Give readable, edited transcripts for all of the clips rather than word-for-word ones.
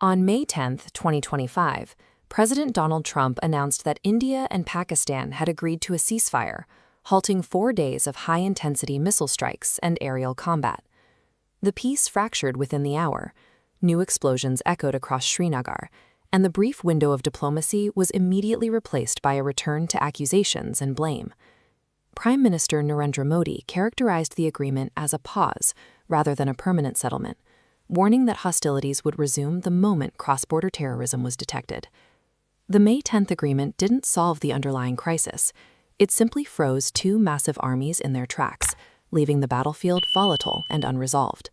On May 10, 2025, President Donald Trump announced that India and Pakistan had agreed to a ceasefire, halting 4 days of high-intensity missile strikes and aerial combat. The peace fractured within the hour. New explosions echoed across Srinagar, and the brief window of diplomacy was immediately replaced by a return to accusations and blame. Prime Minister Narendra Modi characterized the agreement as a pause rather than a permanent settlement, warning that hostilities would resume the moment cross-border terrorism was detected. The May 10th agreement didn't solve the underlying crisis. It simply froze two massive armies in their tracks, leaving the battlefield volatile and unresolved.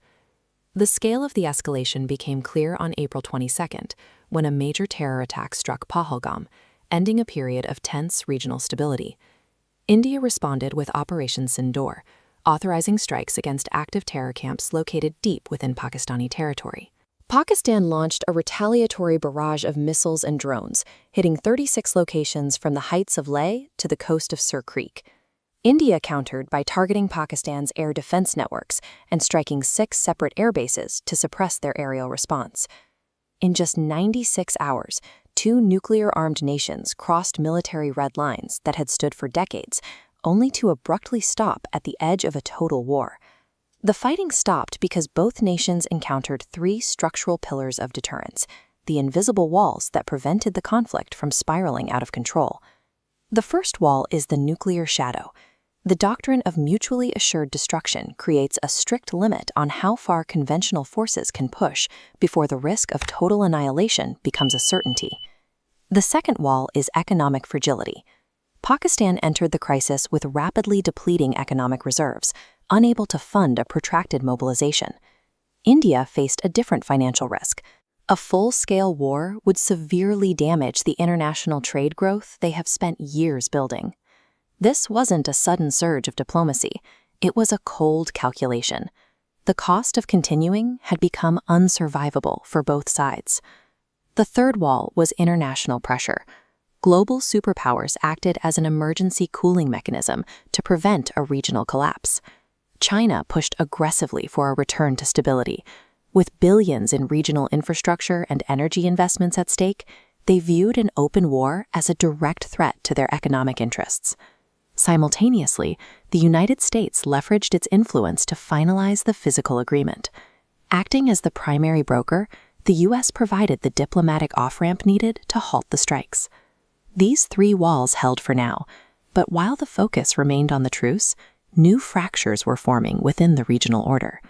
The scale of the escalation became clear on April 22nd, when a major terror attack struck Pahalgam, ending a period of tense regional stability. India responded with Operation Sindoor, authorizing strikes against active terror camps located deep within Pakistani territory. Pakistan launched a retaliatory barrage of missiles and drones, hitting 36 locations from the heights of Leh to the coast of Sur Creek. India countered by targeting Pakistan's air defense networks and striking 6 separate air bases to suppress their aerial response. In just 96 hours, 2 nuclear-armed nations crossed military red lines that had stood for decades, only to abruptly stop at the edge of a total war. The fighting stopped because both nations encountered 3 structural pillars of deterrence, the invisible walls that prevented the conflict from spiraling out of control. The first wall is the nuclear shadow. The doctrine of mutually assured destruction creates a strict limit on how far conventional forces can push before the risk of total annihilation becomes a certainty. The second wall is economic fragility. Pakistan entered the crisis with rapidly depleting economic reserves, unable to fund a protracted mobilization. India faced a different financial risk. A full-scale war would severely damage the international trade growth they have spent years building. This wasn't a sudden surge of diplomacy. It was a cold calculation. The cost of continuing had become unsurvivable for both sides. The third wall was international pressure. Global superpowers acted as an emergency cooling mechanism to prevent a regional collapse. China pushed aggressively for a return to stability. With billions in regional infrastructure and energy investments at stake, they viewed an open war as a direct threat to their economic interests. Simultaneously, the United States leveraged its influence to finalize the physical agreement. Acting as the primary broker, the U.S. provided the diplomatic off-ramp needed to halt the strikes. These 3 walls held for now, but while the focus remained on the truce, new fractures were forming within the regional order.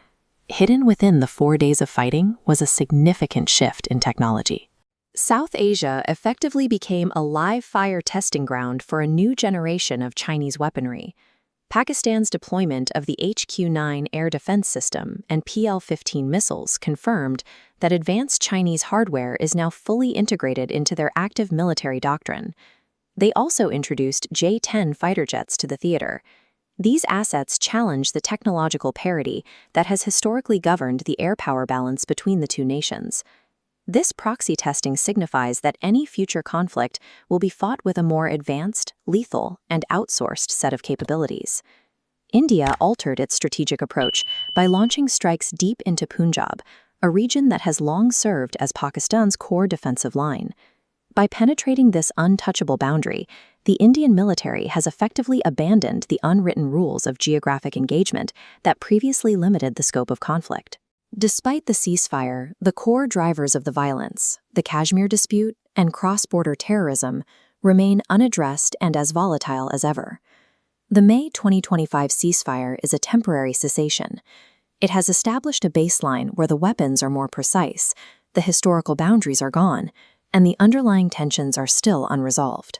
Hidden within the 4 days of fighting was a significant shift in technology. South Asia effectively became a live-fire testing ground for a new generation of Chinese weaponry. Pakistan's deployment of the HQ-9 air defense system and PL-15 missiles confirmed that advanced Chinese hardware is now fully integrated into their active military doctrine. They also introduced J-10 fighter jets to the theater. These assets challenge the technological parity that has historically governed the air power balance between the two nations. This proxy testing signifies that any future conflict will be fought with a more advanced, lethal, and outsourced set of capabilities. India altered its strategic approach by launching strikes deep into Punjab, a region that has long served as Pakistan's core defensive line. By penetrating this untouchable boundary, the Indian military has effectively abandoned the unwritten rules of geographic engagement that previously limited the scope of conflict. Despite the ceasefire, the core drivers of the violence, the Kashmir dispute and cross-border terrorism, remain unaddressed and as volatile as ever. The May 2025 ceasefire is a temporary cessation. It has established a baseline where the weapons are more precise, the historical boundaries are gone, and the underlying tensions are still unresolved.